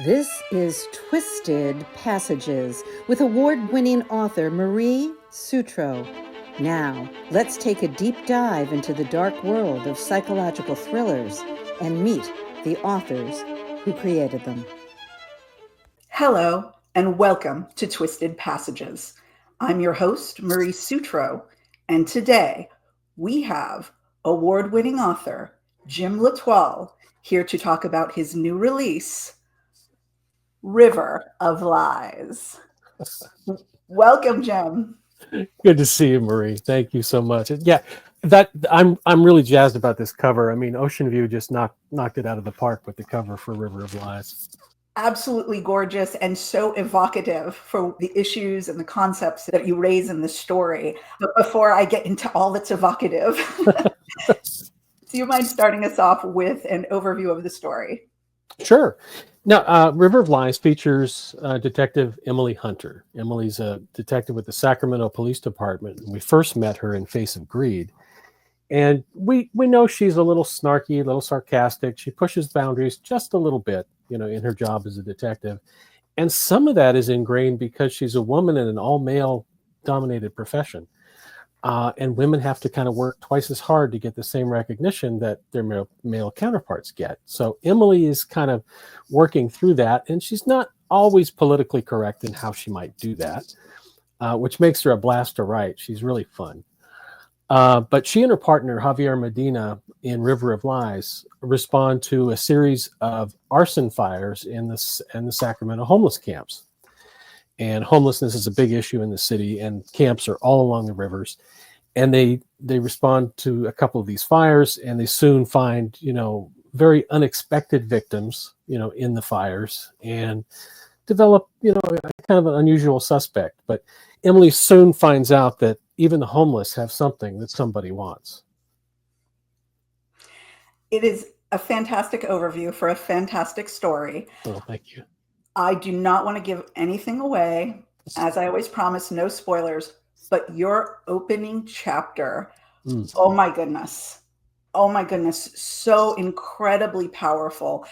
This is Twisted Passages with award-winning author Marie Sutro. Now, let's take a deep dive into the dark world of psychological thrillers and meet the authors who created them. Hello, and welcome to Twisted Passages. I'm your host, Marie Sutro, and today we have award-winning author Jim Latoile here to talk about his new release, River of Lies. Welcome, Jim. Good to see you, Marie. Thank you so much. Yeah, I'm really jazzed about this cover. I mean, Ocean View just knocked it out of the park with the cover for River of Lies. Absolutely gorgeous and so evocative for the issues and the concepts that you raise in the story. But before I get into all that's evocative, do you mind starting us off with an overview of the story? Sure. Now, River of Lies features Detective Emily Hunter. Emily's a detective with the Sacramento Police Department. We first met her in Face of Greed. And we know she's a little snarky, a little sarcastic. She pushes boundaries just a little bit, in her job as a detective. And some of that is ingrained because she's a woman in an all-male dominated profession. And women have to kind of work twice as hard to get the same recognition that their male counterparts get. So Emily is kind of working through that, and she's not always politically correct in how she might do that, which makes her a blast to write. She's really fun. But she and her partner, Javier Medina, in River of Lies, respond to a series of arson fires in the Sacramento homeless camps. And homelessness is a big issue in the city, and camps are all along the rivers. And they respond to a couple of these fires, and they soon find, very unexpected victims, in the fires, and develop, kind of an unusual suspect. But Emily soon finds out that even the homeless have something that somebody wants. It is a fantastic overview for a fantastic story. Oh, thank you. I do not want to give anything away. As I always promise, no spoilers, but your opening chapter, oh my goodness, so incredibly powerful.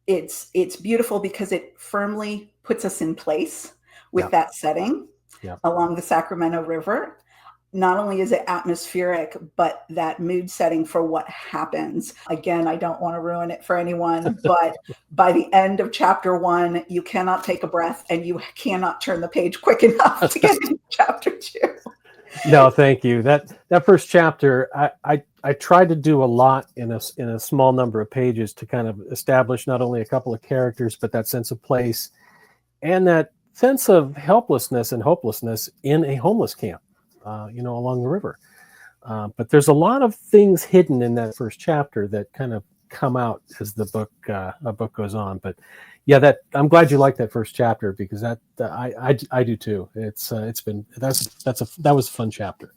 It's beautiful because it firmly puts us in place with that setting along the Sacramento River. Not only is it atmospheric, but that mood setting for what happens. Again, I don't want to ruin it for anyone, but by the end of chapter 1, you cannot take a breath and you cannot turn the page quick enough to get into chapter 2. No, thank you. That first chapter, I tried to do a lot in a small number of pages to kind of establish not only a couple of characters, but that sense of place and that sense of helplessness and hopelessness in a homeless camp. Along the river. But there's a lot of things hidden in that first chapter that kind of come out as the book goes on. But yeah, I'm glad you liked that first chapter because that I do too. That was a fun chapter.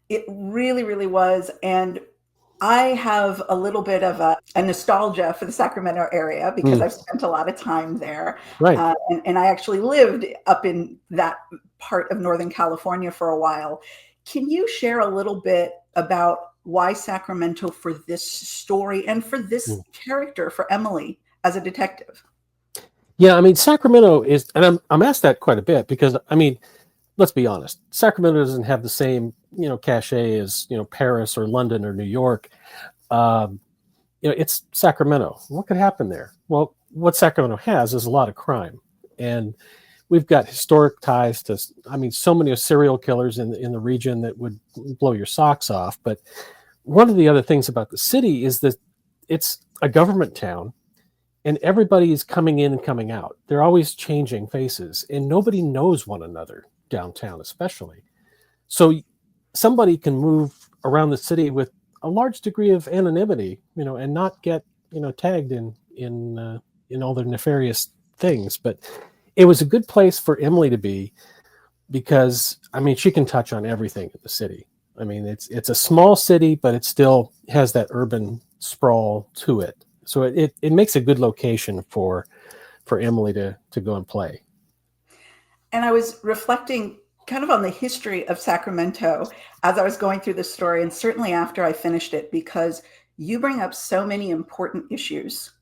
It really, really was. And I have a little bit of a nostalgia for the Sacramento area because I've spent a lot of time there. Right. And I actually lived up in that part of Northern California for a while. Can you share a little bit about why Sacramento for this story and for this character, for Emily as a detective? Yeah, I mean, Sacramento is, and I'm asked that quite a bit because, I mean, let's be honest, Sacramento doesn't have the same, cachet as, Paris or London or New York. It's Sacramento. What could happen there? Well, what Sacramento has is a lot of crime. And we've got historic ties to, so many serial killers in the region that would blow your socks off. But one of the other things about the city is that it's a government town and everybody is coming in and coming out. They're always changing faces and nobody knows one another downtown, especially. So somebody can move around the city with a large degree of anonymity, and not get, tagged in all their nefarious things. But it was a good place for Emily to be because, she can touch on everything in the city. It's a small city, but it still has that urban sprawl to it. So it makes a good location for Emily to go and play. And I was reflecting kind of on the history of Sacramento as I was going through the story, and certainly after I finished it, because you bring up so many important issues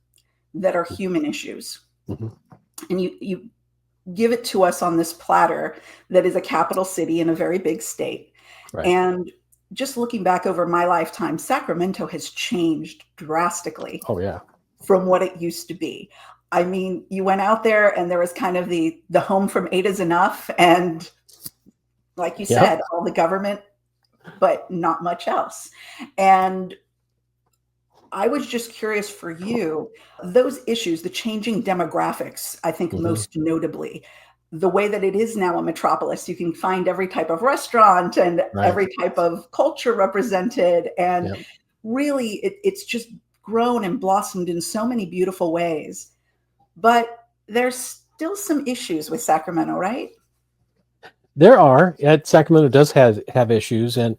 that are human issues. Mm-hmm. And you give it to us on this platter that is a capital city in a very big state. Right. And just looking back over my lifetime, Sacramento has changed drastically. Oh, yeah. From what it used to be. I mean, you went out there and there was kind of the home from 8 is enough. And like you said, all the government, but not much else. And I was just curious for you, those issues, the changing demographics, I think most notably, the way that it is now a metropolis, you can find every type of restaurant and every type of culture represented. And really, it's just grown and blossomed in so many beautiful ways. But there's still some issues with Sacramento, right? There are. Sacramento does have issues, and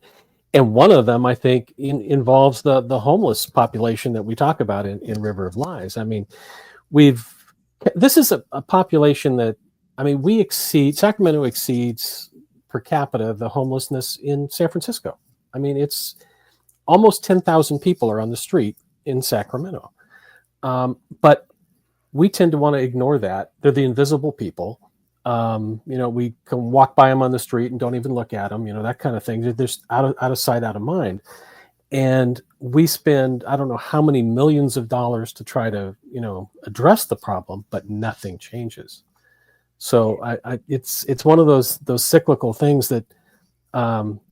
one of them, I think, involves the homeless population that we talk about in River of Lies. I mean, this is a population that, I mean, Sacramento exceeds per capita the homelessness in San Francisco. I mean, it's almost 10,000 people are on the street in Sacramento. But we tend to want to ignore that. They're the invisible people. We can walk by them on the street and don't even look at them, that kind of thing. They're just out of sight, out of mind. And we spend, I don't know how many millions of dollars to try to, address the problem, but nothing changes. So it's one of those cyclical things that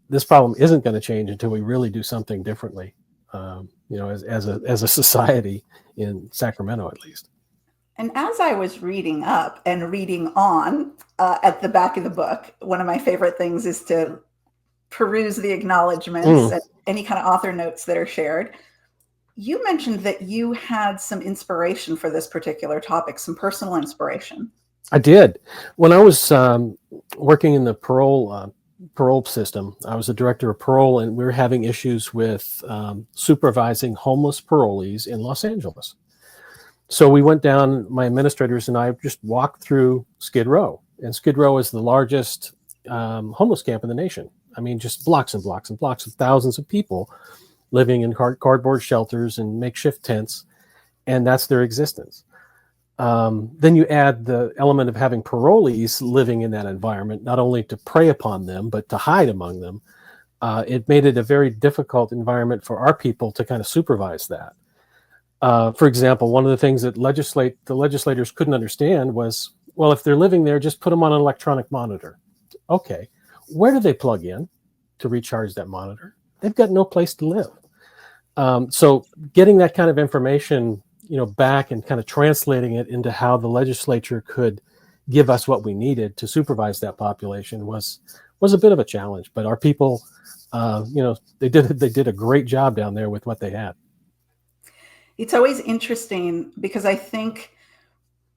this problem isn't going to change until we really do something differently. As a society in Sacramento, at least. And as I was reading up and reading on at the back of the book, one of my favorite things is to peruse the acknowledgments and any kind of author notes that are shared. You mentioned that you had some inspiration for this particular topic, some personal inspiration. I did. When I was working in the parole system, I was the director of parole, and we were having issues with supervising homeless parolees in Los Angeles. So we went down, my administrators and I just walked through Skid Row. And Skid Row is the largest homeless camp in the nation. I mean, just blocks and blocks and blocks of thousands of people living in cardboard shelters and makeshift tents. And that's their existence. Then you add the element of having parolees living in that environment, not only to prey upon them, but to hide among them. It made it a very difficult environment for our people to kind of supervise that. For example, one of the things that the legislators couldn't understand was, well, if they're living there, just put them on an electronic monitor. Okay, where do they plug in to recharge that monitor? They've got no place to live. So getting that kind of information, back and kind of translating it into how the legislature could give us what we needed to supervise that population was a bit of a challenge. But our people, they did a great job down there with what they had. It's always interesting because I think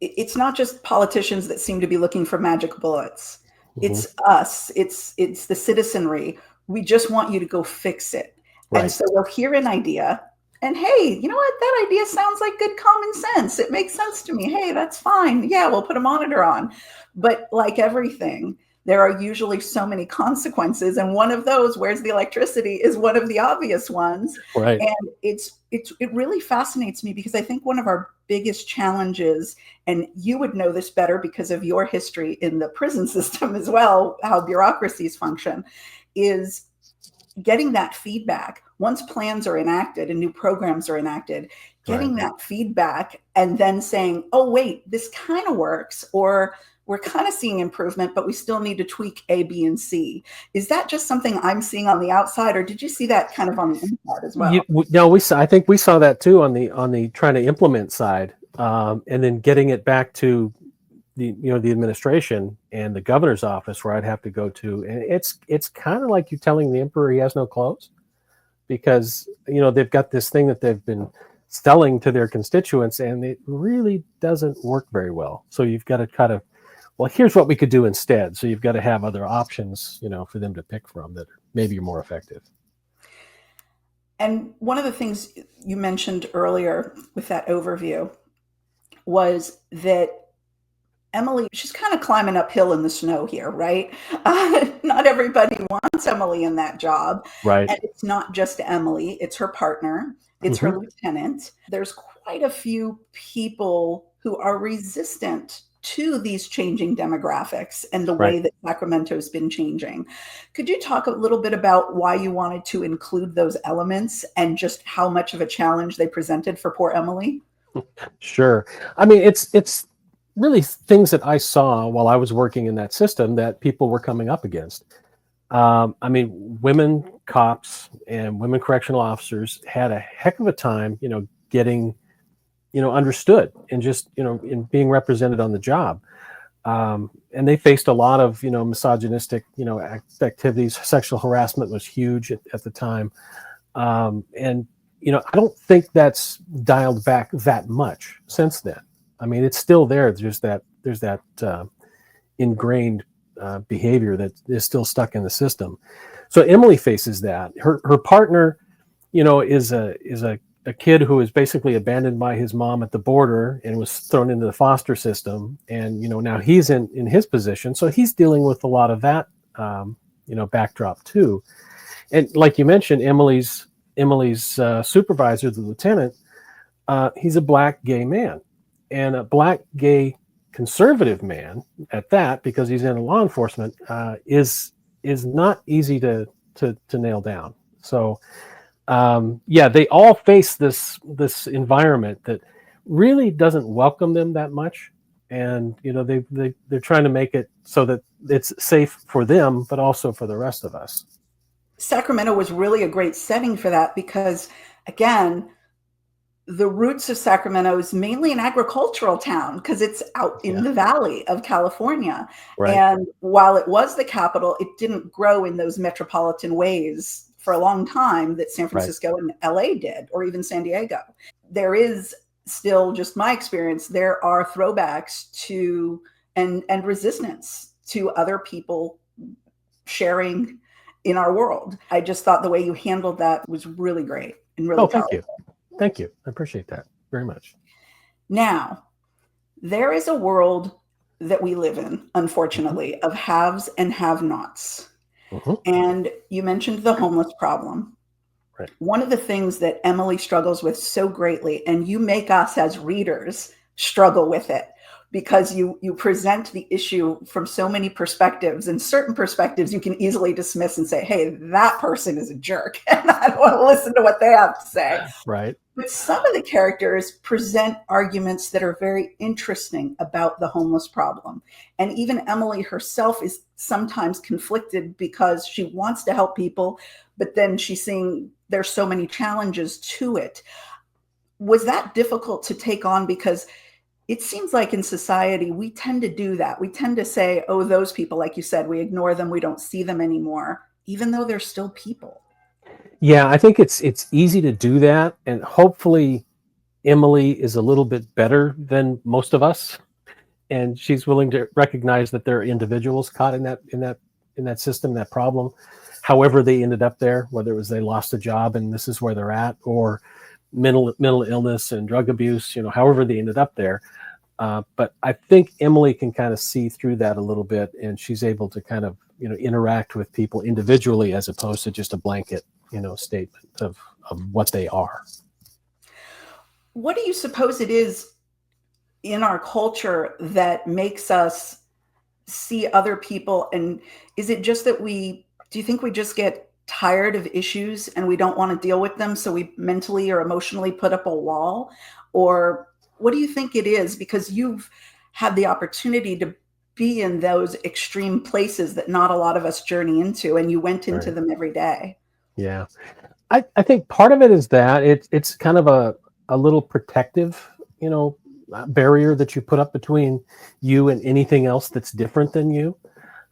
it's not just politicians that seem to be looking for magic bullets. It's us. It's the citizenry. We just want you to go fix it. Right. And so we'll hear an idea and, hey, you know what? That idea sounds like good common sense. It makes sense to me. Hey, that's fine. Yeah, we'll put a monitor on. But like everything, there are usually so many consequences. And one of those, where's the electricity, is one of the obvious ones. Right. And it really fascinates me because I think one of our biggest challenges, and you would know this better because of your history in the prison system as well, how bureaucracies function, is getting that feedback. Once plans are enacted and new programs are enacted, getting that feedback and then saying, oh, wait, this kind of works, or we're kind of seeing improvement, but we still need to tweak A, B, and C. Is that just something I'm seeing on the outside, or did you see that kind of on the inside as well? I think we saw that too on the trying to implement side, and then getting it back to the administration and the governor's office where I'd have to go to, and it's kind of like you telling the emperor he has no clothes, because they've got this thing that they've been selling to their constituents, and it really doesn't work very well. So you've got to kind of, well, here's what we could do instead. So you've got to have other options, for them to pick from that maybe are more effective. And one of the things you mentioned earlier with that overview was that Emily, she's kind of climbing uphill in the snow here, right? Not everybody wants Emily in that job. Right. And it's not just Emily, it's her partner, It's her lieutenant. There's quite a few people who are resistant to these changing demographics and the way that Sacramento's been changing. Could you talk a little bit about why you wanted to include those elements and just how much of a challenge they presented for poor Emily? Sure. I mean, it's really things that I saw while I was working in that system that people were coming up against. I mean, women cops and women correctional officers had a heck of a time, getting, understood and just, in being represented on the job. And they faced a lot of, misogynistic, activities. Sexual harassment was huge at the time. And, I don't think that's dialed back that much since then. I mean, it's still there. There's that ingrained behavior that is still stuck in the system. So Emily faces that. Her partner, is a kid who was basically abandoned by his mom at the border and was thrown into the foster system. And, now he's in his position. So he's dealing with a lot of that, backdrop too. And like you mentioned, Emily's supervisor, the lieutenant, he's a Black gay man, and a Black gay conservative man at that, because he's in law enforcement, is not easy to nail down. So they all face this environment that really doesn't welcome them that much, and they're trying to make it so that it's safe for them, but also for the rest of us. Sacramento was really a great setting for that because, again, the roots of Sacramento is mainly an agricultural town because it's out in the valley of California. Right. And while it was the capital, it didn't grow in those metropolitan ways for a long time that San Francisco and LA did, or even San Diego. There is still, just my experience, there are throwbacks to and resistance to other people sharing in our world. I just thought the way you handled that was really great and really powerful. Thank you. I appreciate that very much. Now, there is a world that we live in, unfortunately, of haves and have-nots. And you mentioned the homeless problem. Right. One of the things that Emily struggles with so greatly, and you make us as readers struggle with it, because you present the issue from so many perspectives, and certain perspectives you can easily dismiss and say, hey, that person is a jerk, and I don't want to listen to what they have to say. Right. But some of the characters present arguments that are very interesting about the homeless problem. And even Emily herself is sometimes conflicted because she wants to help people, but then she's seeing there's so many challenges to it. Was that difficult to take on? Because it seems like in society, we tend to do that. We tend to say, oh, those people, like you said, we ignore them. We don't see them anymore, even though they're still people. Yeah, I think it's easy to do that. And hopefully Emily is a little bit better than most of us. And she's willing to recognize that there are individuals caught in that system, that problem, however they ended up there, whether it was they lost a job and this is where they're at, or mental illness and drug abuse, however they ended up there. But I think Emily can kind of see through that a little bit, and she's able to kind of, interact with people individually as opposed to just a blanket, statement of what they are. What do you suppose it is in our culture that makes us see other people? And is it just that do you think we just get tired of issues and we don't want to deal with them, so we mentally or emotionally put up a wall? Or what do you think it is? Because you've had the opportunity to be in those extreme places that not a lot of us journey into, and you went into them every day. Yeah. I think part of it is that it's kind of a little protective, barrier that you put up between you and anything else that's different than you.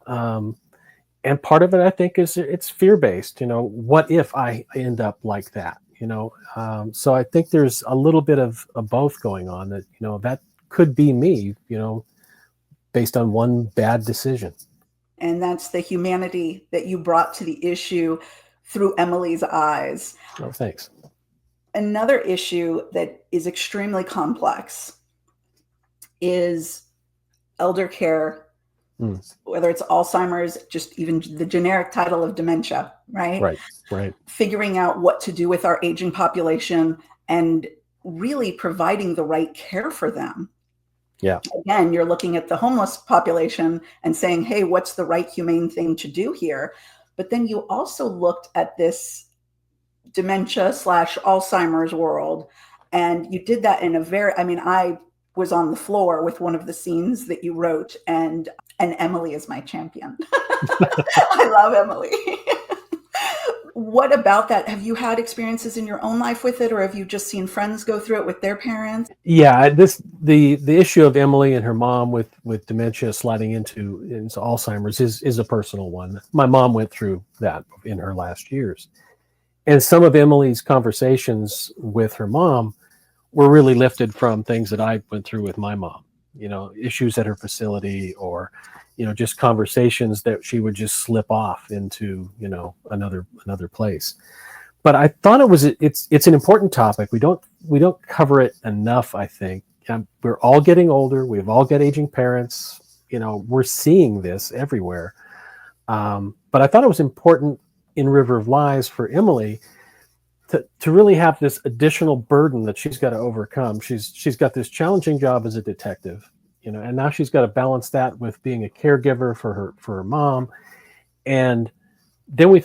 And part of it, I think, is it's fear-based. What if I end up like that? So I think there's a little bit of both going on, that, that could be me, based on one bad decision. And that's the humanity that you brought to the issue through Emily's eyes. Oh, thanks. Another issue that is extremely complex is elder care whether it's Alzheimer's, just even the generic title of dementia, right? Right. Figuring out what to do with our aging population and really providing the right care for them. Yeah. Again, you're looking at the homeless population and saying, hey, what's the right humane thing to do here? But then you also looked at this dementia / Alzheimer's world. And you did that in a I was on the floor with one of the scenes that you wrote, and Emily is my champion. I love Emily. What about that? Have you had experiences in your own life with it, or have you just seen friends go through it with their parents? Yeah, the issue of Emily and her mom with dementia sliding into Alzheimer's is a personal one. My mom went through that in her last years. And some of Emily's conversations with her mom were really lifted from things that I went through with my mom, issues at her facility, or, just conversations that she would just slip off into, another place. But I thought it's an important topic. We don't cover it enough, I think. We're all getting older. We've all got aging parents. We're seeing this everywhere. But I thought it was important in River of Lies for Emily to really have this additional burden that she's got to overcome. She's got this challenging job as a detective, and now she's got to balance that with being a caregiver for her mom. And then we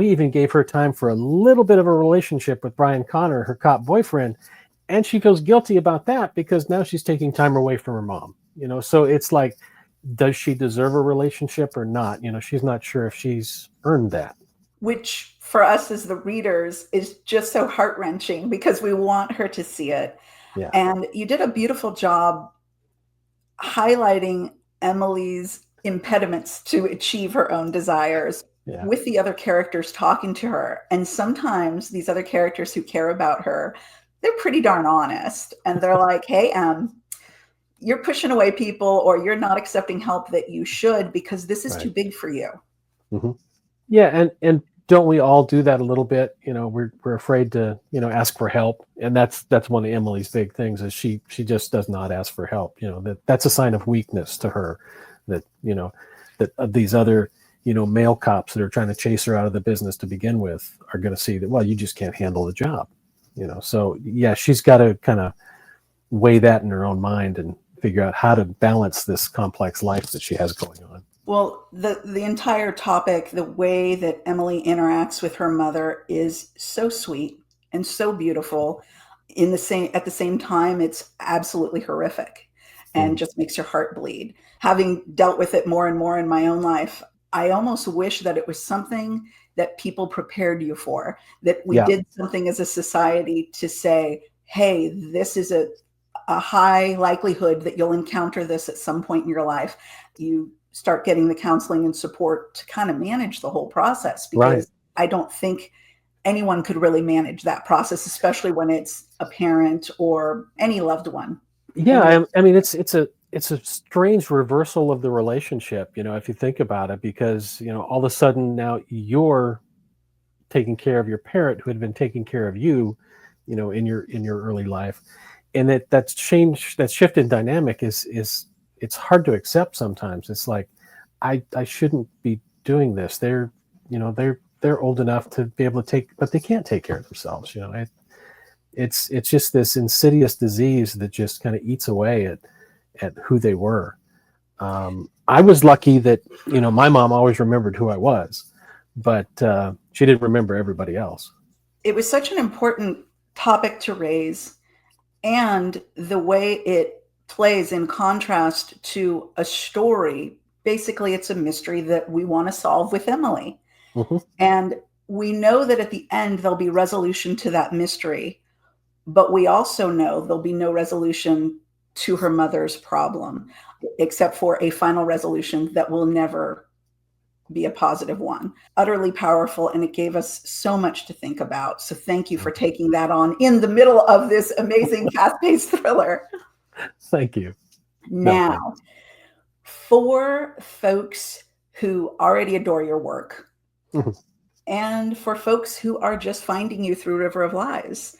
even gave her time for a little bit of a relationship with Brian Connor, her cop boyfriend, and she feels guilty about that because now she's taking time away from her mom. So it's like, does she deserve a relationship or not? She's not sure if she's earned that. Which for us as the readers is just so heart-wrenching because we want her to see it. Yeah. And you did a beautiful job highlighting Emily's impediments to achieve her own desires with the other characters talking to her. And sometimes these other characters who care about her, they're pretty darn honest. And they're like, hey, you're pushing away people, or you're not accepting help that you should because this is too big for you. Mm-hmm. Yeah. And don't we all do that a little bit? We're afraid to, ask for help. And that's one of Emily's big things is she just does not ask for help. That's a sign of weakness to her that these other, male cops that are trying to chase her out of the business to begin with are going to see that, well, you just can't handle the job, So yeah, she's got to kind of weigh that in her own mind and figure out how to balance this complex life that she has going on. Well, the entire topic, the way that Emily interacts with her mother is so sweet and so beautiful. At the same time, it's absolutely horrific and just makes your heart bleed. Having dealt with it more and more in my own life, I almost wish that it was something that people prepared you for, that we did something as a society to say, hey, this is a high likelihood that you'll encounter this at some point in your life. You start getting the counseling and support to kind of manage the whole process, because I don't think anyone could really manage that process, especially when it's a parent or any loved one. Yeah. I mean, it's a strange reversal of the relationship, if you think about it, because, all of a sudden now you're taking care of your parent who had been taking care of you, in your early life. And that shift in dynamic is it's hard to accept sometimes. It's like, I shouldn't be doing this. They're old enough to be able to but they can't take care of themselves. It's just this insidious disease that just kind of eats away at who they were. I was lucky that, my mom always remembered who I was, but she didn't remember everybody else. It was such an important topic to raise, and the way it plays in contrast to a story. Basically, it's a mystery that we want to solve with Emily. Mm-hmm. And we know that at the end, there'll be resolution to that mystery, but we also know there'll be no resolution to her mother's problem, except for a final resolution that will never be a positive one. Utterly powerful, and it gave us so much to think about. So thank you for taking that on in the middle of this amazing fast-paced thriller. Thank you. Now, for folks who already adore your work, mm-hmm. and for folks who are just finding you through River of Lies,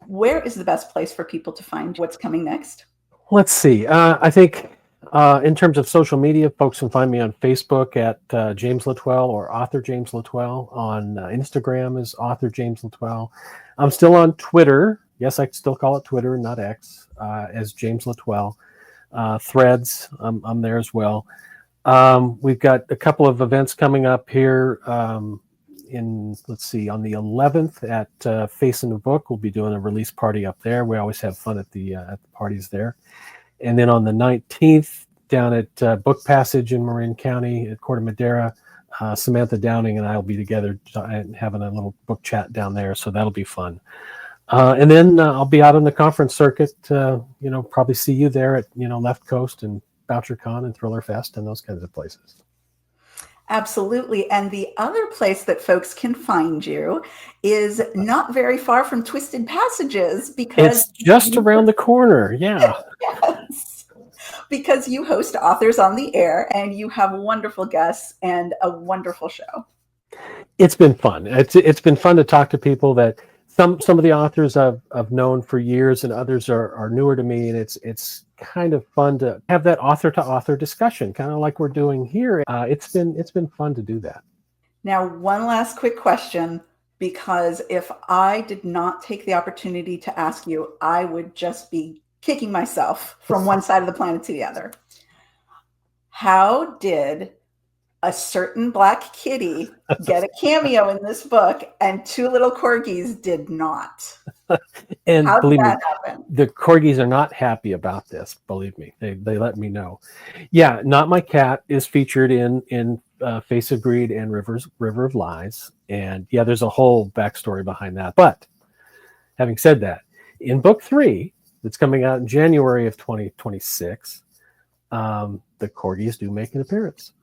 where is the best place for people to find what's coming next? Let's see. I think In terms of social media, folks can find me on Facebook at James Latwell or author James Latwell. On Instagram is author James Latwell. I'm still on Twitter. Yes, I still call it Twitter, not X, as James Latwell. Threads, I'm there as well. We've got a couple of events coming up here on the 11th at Face in the Book. We'll be doing a release party up there. We always have fun at the parties there. And then on the 19th, down at Book Passage in Marin County at Corte Madera, Samantha Downing and I will be together having a little book chat down there. So that'll be fun. And then I'll be out on the conference circuit, probably see you there at, Left Coast and BoucherCon and Thriller Fest and those kinds of places. Absolutely. And the other place that folks can find you is not very far from Twisted Passages, because it's just around the corner. Yeah. Yes. Because you host Authors on the Air and you have wonderful guests and a wonderful show. It's been fun. It's been fun to talk to people that some of the authors I've known for years and others are newer to me. And it's kind of fun to have that author to author discussion, kind of like we're doing here. It's been fun to do that. Now, one last quick question, because if I did not take the opportunity to ask you, I would just be kicking myself from one side of the planet to the other. How did a certain black kitty get a cameo in this book and two little corgis did not? And how believe did me, that happen? the corgis are not happy about this. Believe me, they let me know. Yeah, Not My Cat is featured in Face of Greed and River of Lies, and yeah, there's a whole backstory behind that. But having said that, in book 3, that's coming out in January of 2026, the corgis do make an appearance.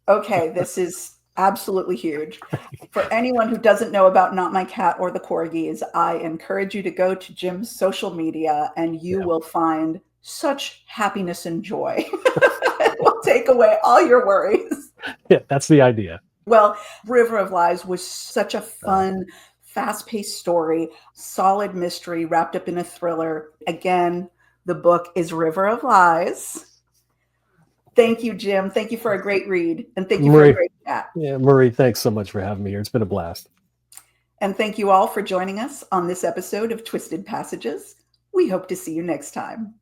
Okay, this is absolutely huge. For anyone who doesn't know about Not My Cat or the corgis, I encourage you to go to Jim's social media and you will find such happiness and joy. It will take away all your worries. Yeah, that's the idea. Well, River of Lies was such a fun, fast-paced story, solid mystery wrapped up in a thriller. Again, the book is River of Lies. Thank you, Jim. Thank you for a great read. And thank you for a great chat. Yeah, Marie, thanks so much for having me here. It's been a blast. And thank you all for joining us on this episode of Twisted Passages. We hope to see you next time.